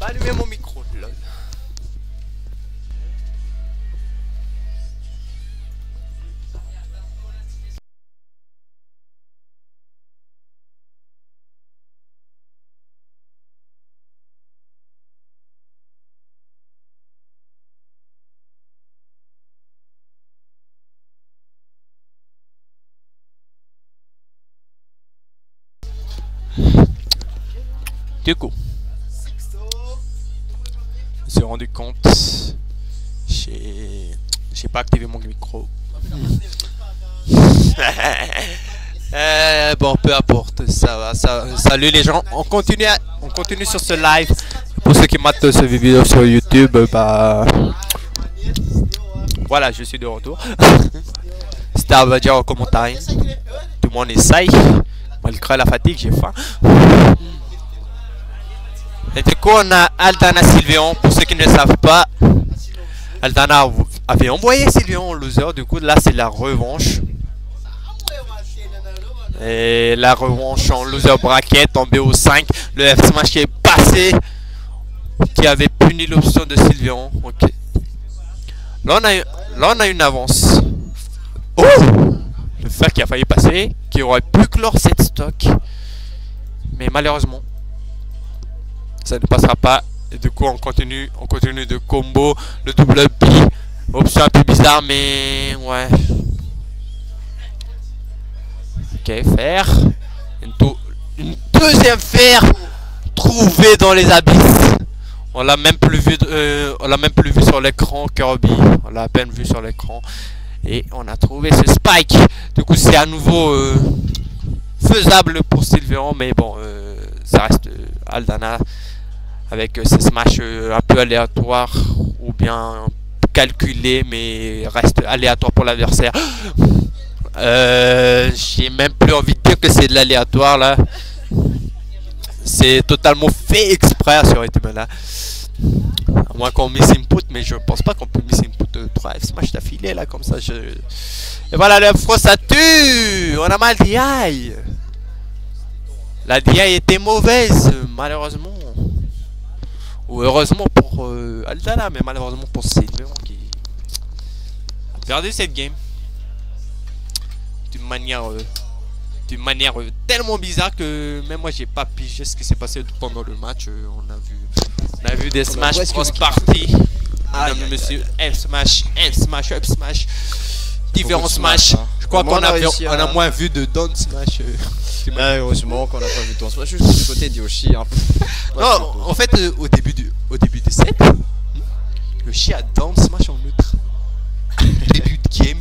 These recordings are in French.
pas allumer mon micro, lol. Du coup, je me suis rendu compte, j'ai pas activé mon micro. Bon, peu importe, ça va. Salut les gens, on continue sur ce live. Pour ceux qui matent cette vidéo sur YouTube, bah voilà, je suis de retour. Star va dire en commentaire, tout le monde essaye, malgré la fatigue, j'ai faim. Et du coup, on a Aldana Sylveon. Pour ceux qui ne le savent pas, Aldana avait envoyé Sylveon en loser. Du coup, là, c'est la revanche. Et la revanche en loser bracket, en BO5. Le F-Smash qui est passé, qui avait puni l'option de Sylveon. Ok. Là, on a une avance. Oh! Le fer qui a failli passer, qui aurait pu clore cette stock. Mais malheureusement, ça ne passera pas. Et du coup on continue de combo. Le double B. Option un peu bizarre mais ouais. Ok, fer. Une deuxième fer trouvée dans les abysses. On l'a même plus vu sur l'écran. Kirby. On l'a à peine vu sur l'écran. Et on a trouvé ce spike. Du coup c'est à nouveau faisable pour Sylveon. Mais bon ça reste Aldana avec ces smash un peu aléatoires ou bien calculés mais reste aléatoire pour l'adversaire. J'ai même plus envie de dire que c'est de l'aléatoire là. C'est totalement fait exprès à ce rythme là. À moins qu'on miss input, mais je pense pas qu'on peut miss input 3 F smash d'affilée là comme ça. Et voilà, le froid ça tue. On a mal DI. La DI était mauvaise malheureusement. Ou heureusement pour Aldana, mais malheureusement pour Sylveon qui a perdu cette game d'une manière tellement bizarre que même moi j'ai pas pigé ce qui s'est passé pendant le match. On a vu des smash cross party. Monsieur F smash, L smash, up smash, différents smash. Je crois qu'on a moins vu de down smash. Heureusement qu'on n'a pas vu ton smash juste du côté de Yoshi. Hein. Non, en fait, au début des sets, Yoshi a down smash en neutre. Début de game.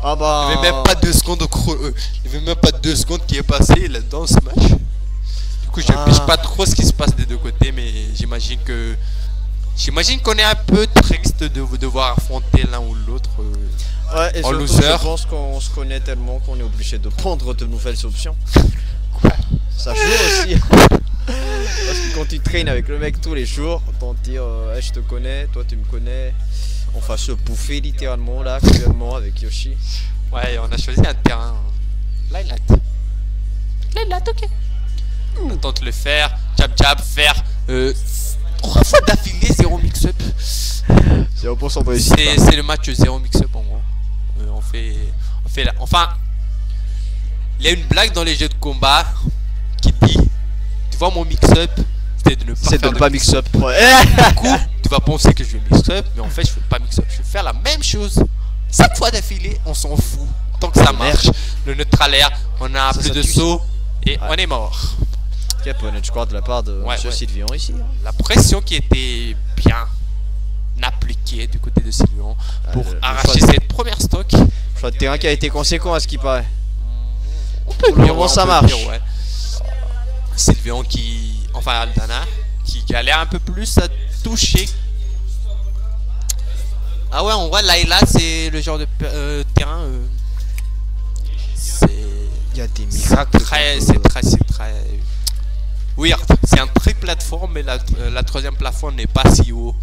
Ah bah. Il n'y avait même pas 2 secondes il y avait même pas 2 secondes qui est passé, il a down smash. Du coup, je ne sais pas trop ce qui se passe des deux côtés, mais j'imagine qu'on est un peu triste de devoir affronter l'un ou l'autre. Ouais, et surtout, loser. je pense qu'on se connaît tellement qu'on est obligé de prendre de nouvelles options. Quoi? Ça joue aussi. Parce que quand tu traînes avec le mec tous les jours, on te dit hey, je te connais, toi tu me connais. On va se bouffer littéralement là actuellement avec Yoshi. Ouais, on a choisi un terrain. Light. Ok. On tente le faire, jab, faire. 3 fois d'affilée, 0 mix-up. 0% de réussite. C'est le match 0 mix-up en gros. Enfin, il y a une blague dans les jeux de combat qui dit, tu vois mon mix-up, c'est de ne pas mix-up. Ouais. Du coup, tu vas penser que je vais mix-up, mais en fait je fais pas mix-up. Je vais faire la même chose 5 fois d'affilée, on s'en fout. Tant que ça marche, le neutral air, on a plus de sauts et on est mort. Ok, je crois de la part de Monsieur Sylveon ici. La pression qui était bien appliquée du côté de Sylveon pour arracher cette première stock. Choix de terrain qui a été conséquent à ce qui paraît. On peut dire, ouais, ça marche. Dire, ouais. Sylveon enfin Aldana, qui galère un peu plus à toucher. Ah ouais, on voit Layla, c'est le genre de terrain. Il y a des c'est très weird. C'est un triple plateforme, mais la troisième plateforme n'est pas si haut.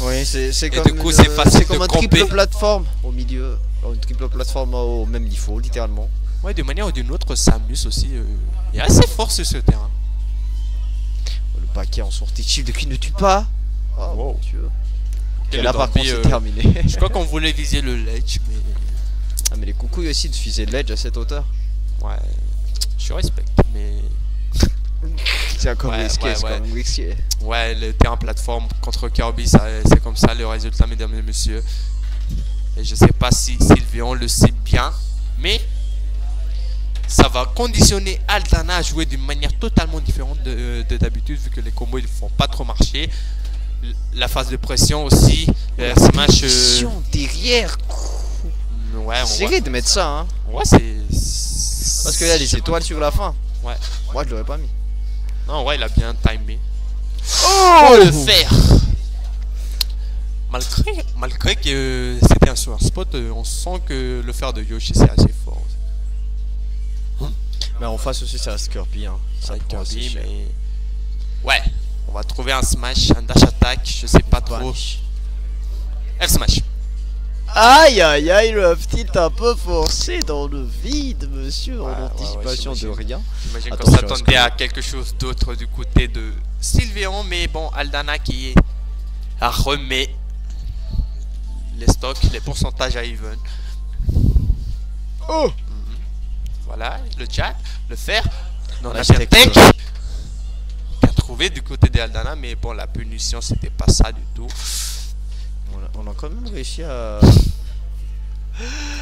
Oui, c'est comme, du coup, c'est facile comme de un triple plateforme au milieu. Une triple plateforme au même niveau, littéralement. Ouais, d'une manière ou d'une autre, Samus aussi est assez fort sur ce terrain. paquet en sortie de chiffre de qui ne tue pas. Oh Wow. mon Dieu. Ok, Et le là par contre Dorby, c'est terminé. je crois qu'on voulait viser le ledge, mais Ah mais les coucouilles aussi de viser le ledge à cette hauteur. ouais, je respecte, mais C'est comme Ouais, risqué, ouais, c'est ouais. comme risqué. ouais, le terrain plateforme contre Kirby, c'est comme ça le résultat, mesdames et messieurs. Et je sais pas si Sylvion le sait bien, mais ça va conditionner Aldana à jouer d'une manière totalement différente de d'habitude, vu que les combos ils font pas trop marcher. La phase de pression aussi, le air smash. Pression derrière. Ouais, C'est vrai de mettre ça, hein. ouais, c'est. Parce qu'il y a des étoiles sur la fin. Ouais. Moi je l'aurais pas mis. Non, ouais, il a bien timé. Oh Le fer. Malgré que c'était un super spot, on sent que le fer de Yoshi c'est assez fort. Mais en face aussi ça reste Kirby, hein. Ça Avec prend assez Kirby, cher. mais ouais, on va trouver un smash, un dash attack, je sais pas trop. Vanish. F smash. Aïe aïe aïe, le tilt un peu forcé dans le vide, monsieur, Ouais, en ouais, anticipation ouais, de rien. J'imagine qu'on Attention, s'attendait à Oscar. quelque chose d'autre du côté de Sylvion, mais bon, Aldana qui remet les stocks, les pourcentages à even. Oh Voilà, le jab, le fer. On a Hashtag bien tech. Bien trouvé du côté de Aldana, mais bon, la punition c'était pas ça du tout. on a quand même réussi à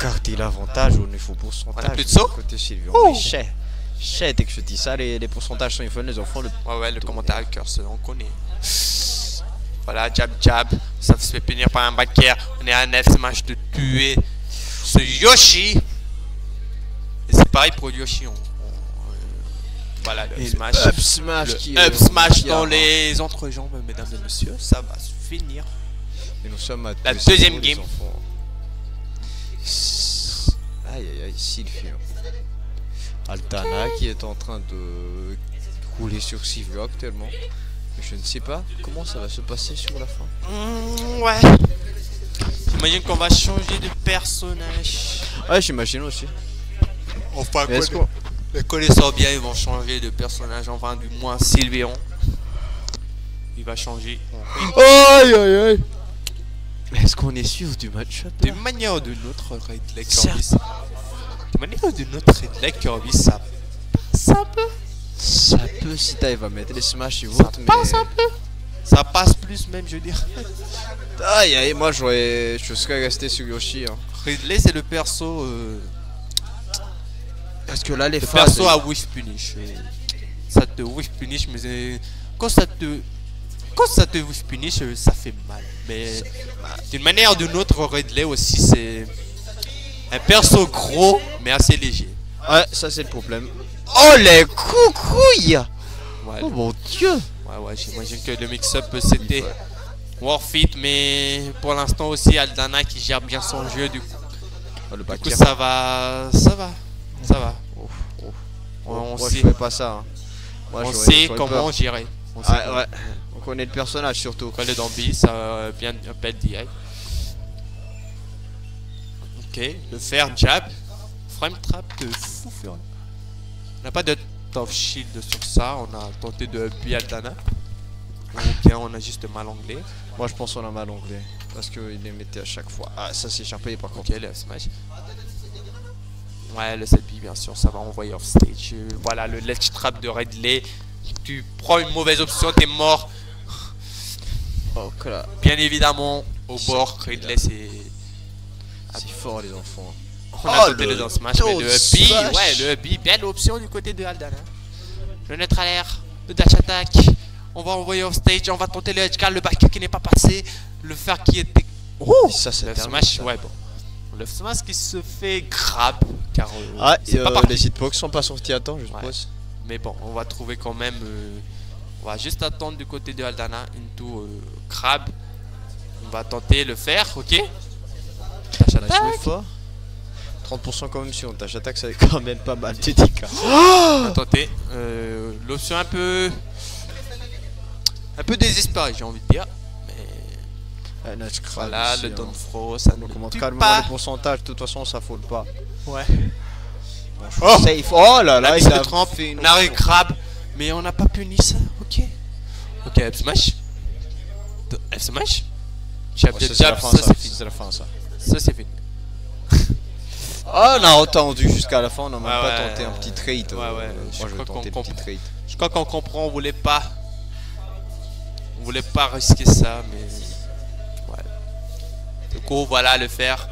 garder l'avantage au niveau pourcentage. On a plus de saut côté Sylvion. Oh. Mais chais, dès que je dis ça, les pourcentages sont fun, les enfants. Ouais, le commentaire à cœur, on connaît. Voilà, jab, ça se fait punir par un back air. On est à un F smash de tuer ce Yoshi. Et c'est pareil pour Yoshi. Voilà, le smash. Up smash Le qui up smash dans hein. les entrejambes, mesdames et messieurs. Ça va se finir. Et nous sommes à La 2-0, deuxième les game. enfants. Aïe aïe aïe, Sylvion. Aldana qui est en train de rouler sur Sylvion actuellement. Mais je ne sais pas comment ça va se passer sur la fin. Ouais. J'imagine qu'on va changer de personnage. Ouais, j'imagine aussi. Enfin, Mais est-ce qu'on- les connaisseurs bien, ils vont changer de personnage. Enfin, du moins, Sylvion. Il va changer. Aïe aïe aïe. Est-ce qu'on est sûr du match-up là? D'une manière ou d'une autre, Ridley Certes. Kirby. D'une manière ou d'une autre, Ridley Kirby, ça passe un peu. Ça peut si t'arrives à mettre les smash et Ça autres, mais... passe un peu. Ça passe plus, même, je veux dire. Aïe aïe, moi je serais resté sur Yoshi. Hein. Ridley, c'est le perso. Parce que là, les Le phases. perso à Wish Punish. Ça te Wish Punish, mais quand ça te Wish Punish, ça fait mal. Mais d'une manière ou d'une autre, Ridley aussi, c'est un perso gros, mais assez léger. Ouais, ça c'est le problème. Oh les coucouilles! Ouais, Oh mon dieu! ouais, j'imagine que le mix-up c'était worth it, mais pour l'instant aussi Aldana qui gère bien son jeu, du coup, Oh, le du coup back ça va. On moi sait, je ferais pas ça. Hein. Moi, on j'aurais- sait j'aurais comment peur. gérer. On sait Ouais, comment. ouais. On connaît le personnage surtout. Quand le Dorby, ça vient appelle direct. Ok, le fer jab, frame trap de fou furieux. On n'a pas de tough shield sur ça, on a tenté de upbeat Aldana. Ou bien on a juste mal anglais. Moi je pense qu'on a mal anglais. Parce qu'il les mettait à chaque fois. Ah, ça c'est échappé par contre. Ok, le smash. Ouais, le selfie bien sûr, ça va envoyer off stage. Voilà, le ledge trap de Ridley. Tu prends une mauvaise option, t'es mort. Oh là. Bien évidemment, au bord, Ridley c'est. C'est fort les enfants. On a Oh, tenté le le down smash, mais le down upbeat, smash. ouais, le upbeat, belle option du côté de Aldana. Le neutre à l'air, le dash attack. On va envoyer off stage, on va tenter le edge guard, le back qui n'est pas passé. Le fer qui était. Oh, Ça c'est le terminé, smash, ça. ouais, bon. Le smash qui se fait grab, car Ah, c'est pas parti. les hitbox sont pas sortis à temps, je Ouais. suppose. Mais bon, on va trouver quand même. On va juste attendre du côté de Aldana into crab. On va tenter le fer, ok. Dash On a joué attack. fort. 30% quand même sur on tâche attaque, ça fait quand même pas mal, tu dis quoi. On va tenter. L'option un peu désespérée, j'ai envie de dire. Mais voilà, le down throw, ça Donc on ne montre tue calmement pas. les pourcentages, de toute façon ça fold pas. Ouais. Safe. Oh là là, La il petite a trempe, fait une on arrive crabe, mais on n'a pas puni ça, ok. Ok, F smash. F smash. Jab, Ouais, jab, ça, c'est la jab, fin, ça ça. c'est fini. C'est la fin, ça. Ça c'est fini. Ah, on a attendu jusqu'à la fin, on n'a même Ouais, pas ouais, tenté un petit trade. ouais, ouais, Moi, je je vais crois tenter le qu'on petit trade. Je crois qu'on comprend, on voulait pas. On voulait pas risquer ça, mais. Ouais. Du coup, voilà le fer.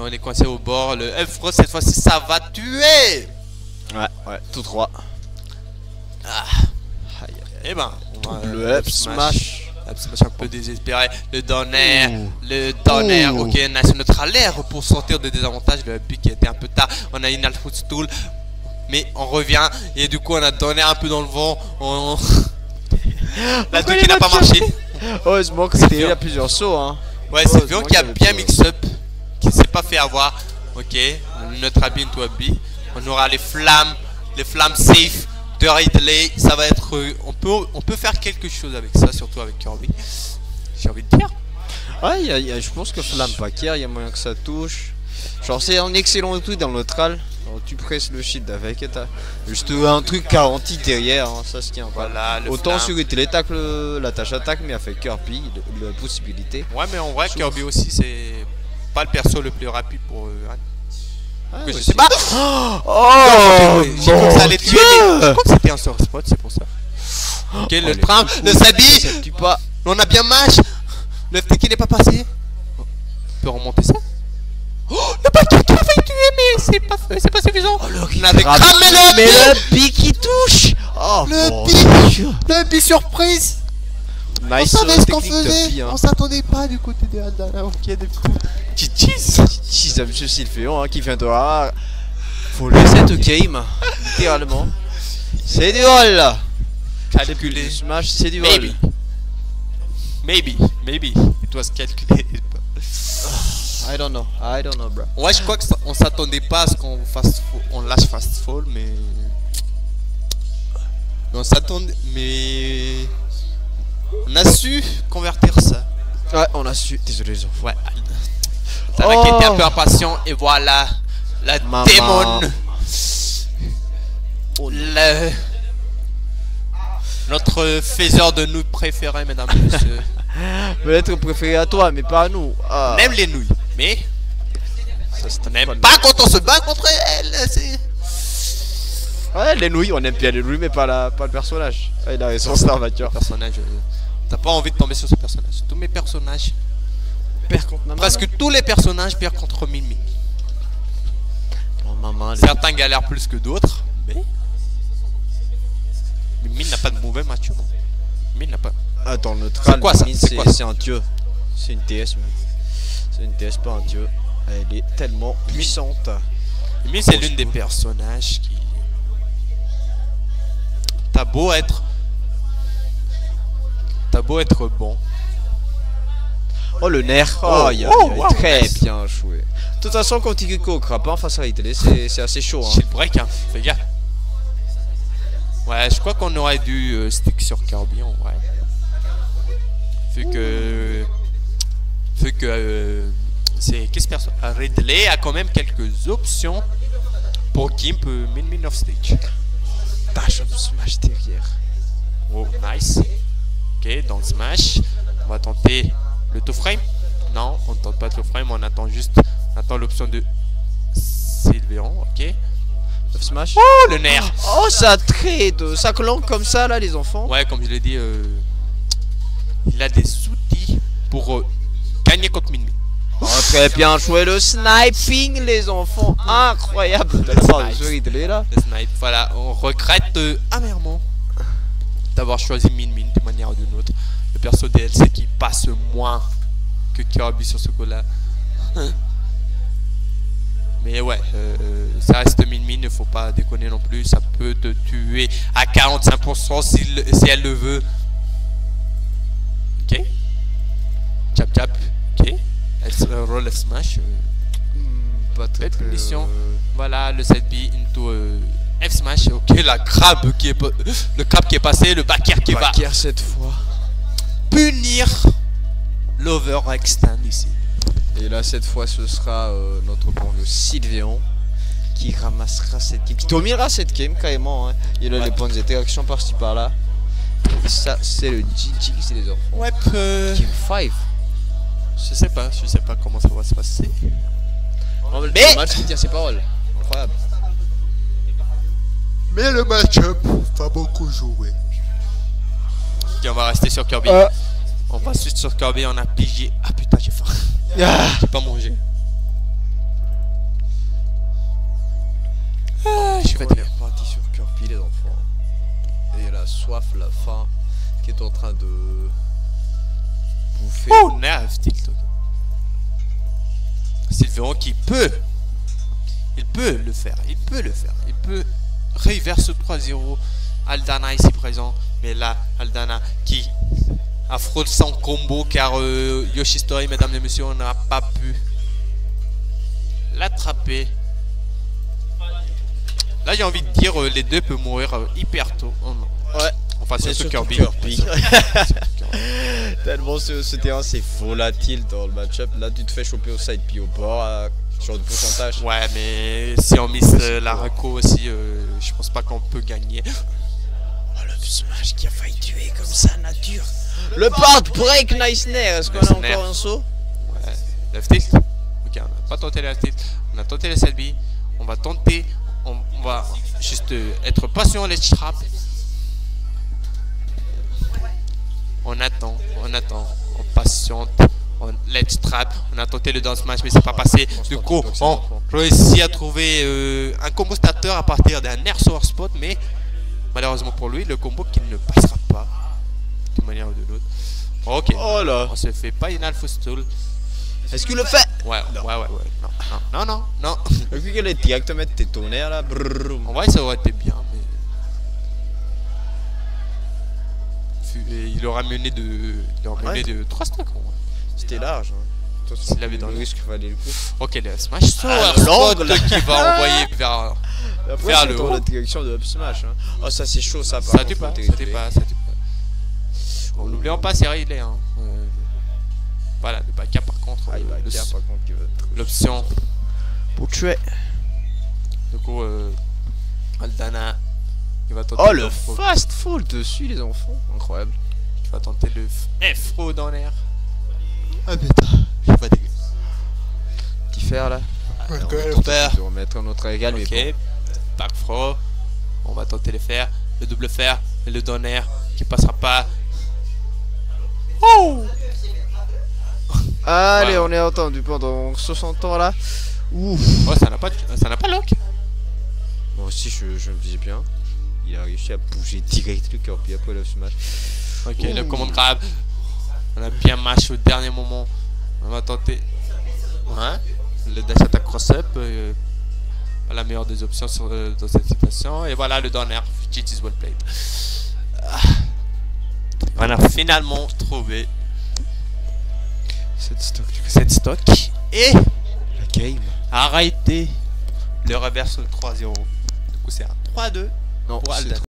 On est coincé au bord. Le F cross cette fois-ci, ça va tuer! Ouais, ouais, tout droit. Ah. Aïe, aïe, Et ben, on va- le F smash. Up smash un peu désespéré. Le down air. Ouh. Le down air. Ouh. Ok, on a sur notre alerte pour sortir de désavantage. Le pic qui était un peu tard. On a une alpha stool. Mais on revient. Et du coup, on a donné un peu dans le vent. La Pourquoi truc il n'a est pas not marché. Heureusement que C'est c'était bien. il y a plusieurs sauts, hein. Ouais, c'est Heureusement Vion qui a qu'il y bien avait mix up. Qui s'est pas fait avoir. Ok, notre habit into habit. On aura les flammes safe de Ridley. Ça va être. On peut faire quelque chose avec ça, surtout avec Kirby. J'ai envie de dire. Ouais, je pense que Flamme Packer, il y a moyen que ça touche. Genre, c'est un excellent truc dans le neutral. Alors, tu presses le shield avec et t'as juste un truc garanti derrière, hein, ça se tient pas. Voilà, le Autant flamme. sur les tacles, la tâche attaque, mais avec Kirby, la possibilité. Ouais, mais en vrai, Kirby aussi, c'est pas le perso le plus rapide pour. Ah, Que je aussi. sais pas. Oh, J'ai cru que ça allait mon tuer, mais je Dieu. crois que c'était un sort spot, c'est pour ça. Ok, le les train, coups, le Sabi. ça tue pas. On a bien match. Le FTK n'est pas passé. On peut remonter ça. Oh, le paquet qui a failli tuer, mais c'est pas suffisant. On avait cramé le Mais pic. le pic qui touche. Oh, Le mon pic. Dieu. Le pic surprise. On Nice savait ce qu'on technique de faisait. Pi, hein. On s'attendait pas du côté des Hadala. Ok, des coups. Chichis. Si ça me suit Sylphéon, hein, qui vient de voir. Faut le set game, littéralement. C'est du vol là. Calculé. Le smash, c'est du vol. Maybe. It was calculé. I don't know, bro. Ouais, je crois que on s'attendait pas à ce qu'on on lâche fast fall, mais on s'attendait, mais on a su convertir ça. Ouais, on a su. Désolé les enfants. Ouais. T'as qui était un peu impatient et voilà la Maman. démon. Oh non. Notre faiseur de nouilles préféré, mesdames et messieurs. Peut-être préféré à toi, mais pas à nous. Ah. On aime les nouilles, mais Ça, c'est on n'aime pas pas quand on se bat contre elles. Ouais, les nouilles, on aime bien les nouilles, mais pas le personnage. Ouais, il a raison, c'est un vainqueur. Personnage, t'as pas envie de tomber sur ce personnage. Tous mes personnages, Père contre maman. presque tous les personnages perdent contre Mimi. Oh, maman, les... Certains galèrent plus que d'autres, mais Mimi n'a pas de mauvais match. Mimi n'a pas. Attends, le neutral, C'est quoi ça? Mine, C'est quoi ça? c'est un dieu. C'est une TS, même. C'est une TS, pas un dieu. Elle est tellement puissante. Mimi, c'est l'une des personnages qui. T'as beau être bon. Oh, le nerf. Oh, wow, très nice. bien joué. De toute façon, quand Tikiko crappe hein, face à Ridley, c'est assez chaud. Hein. C'est le break, hein. Fais gaffe. Ouais, je crois qu'on aurait dû stick sur Kirby en vrai. Vu que c'est qu'est-ce que Ridley a quand même quelques options pour Gimp mid of stage. Dash of smash derrière. Oh, nice. Ok, dans le smash, on va tenter le toe frame. Non, on ne tente pas le toe frame, on attend l'option de Sylvéon. Ok. Of smash. Oh, le nerf. Oh, ça trade. Ça clanque comme ça, là, les enfants. Ouais, comme je l'ai dit, il a des outils pour gagner contre Min Min. Oh, très bien joué le sniping, les enfants. Incroyable de la part de Nice. ce Ridley, là. Le snipe, voilà, on regrette amèrement d'avoir choisi Min Min d'une manière ou d'une autre. Le perso DLC qui passe moins que Kirby sur ce coup-là. Mais ouais, ça reste Min Min, il faut pas déconner non plus. Ça peut te tuer à 45% si elle le veut. Ok. Chap chap. Ok. Roll F smash. Pas très, Belle très, punition. Voilà le 7B into F smash. Ok, la crabe qui est le crabe qui est passé, le back air qui va Backer cette fois. punir l'overextend ici. Et là, cette fois, ce sera notre bon vieux Sylvéon qui ramassera cette game. Qui dominera cette game carrément. Hein. Il a Ouais. les bonnes interactions par-ci par-là. Et ça, c'est le GG, les enfants. Ouais, Game 5. je sais pas comment ça va se passer. Mais le match qui tient ses paroles. Incroyable. Mais le match-up va beaucoup jouer. Ok, on va rester sur Kirby. On va suite sur Kirby, on a pigé. Ah putain, j'ai faim. J'ai pas mangé. Je suis On fatigué. est reparti sur Kirby, les enfants. Et la soif, la faim qui est en train de bouffer. Oh, nerf, tilt. Sylveon qui peut. Il peut le faire. Il peut reverse 3-0. Aldana ici présent. Mais là, Aldana qui affronte son combo car Yoshistori, mesdames et messieurs, on n'a pas pu l'attraper. Là, j'ai envie de dire, les deux peuvent mourir hyper tôt. Oh non. Ouais. Enfin, c'est sur Kirby. Tellement ce terrain c'est volatile dans le match-up. Là, tu te fais choper au side puis au bord. Genre de pourcentage. Ouais, mais si on mise la Rako aussi, je pense pas qu'on peut gagner. Oh, le smash qui a failli tuer comme ça, nature. Le part break, nice nair. Est-ce qu'on a Nice encore un saut? Ouais. Left tilt. Ok, on n'a pas tenté le left tilt. On a tenté le side B. On va tenter. On va juste être patient, let's trap. On attend, on patiente, on let's trap. On a tenté le down smash mais c'est pas passé. Du coup, on réussit à trouver un combo starter à partir d'un air sour spot, mais malheureusement pour lui, le combo qui ne passera pas d'une manière ou de l'autre. Ok, Oh là. on se fait pas une alpha stall. Est-ce qu'il le fait? Ouais. Non. Vu qu'elle est directement mettre tes tonnerres là. Brrr. En vrai, ça aurait été bien, mais il aura mené de 3 stacks. C'était large. Hein. Toi, S'il avait dans le le risque, fallait le coup. Ok, le smash sour l'angle. spot qui va envoyer vers Après, Vers c'est le dans haut. la direction de up smash. Hein. Oh, ça c'est chaud ça. ça tue pas. Bon, n'oublions pas, c'est réglé. Hein. Voilà, le backup par contre, Ah, il va le- par contre qui veut être l'option. pour tuer. Du coup, Aldana, il va tenter Oh le F-throw. fast fall dessus les enfants. Incroyable. Il va tenter le F-throw dans l'air. Ah putain, je suis fatigué. Petit fer là. Ouais, on quand va même tenter faire. de remettre un autre égal. Ok, Mais back throw. On va tenter le faire, le double fer et le down air qui passera pas. Oh! allez, Ouais. on est entendu pendant 60 ans là. Ouf. Oh, ça n'a pas lock. Moi aussi je me disais bien. Il a réussi à bouger direct le cœur puis après le smash. Ok, Ouh. le command grab. On a bien match au dernier moment. On va tenter. Ouais. Le dash attack cross-up. Pas la meilleure des options dans cette situation. Et voilà le down air. It is well played. Ah. On a finalement trouvé Cette stock du cette stock. Et la game. arrêter le reverse 3-0. Du coup, c'est un 3-2 Non, pour c'est Aldana.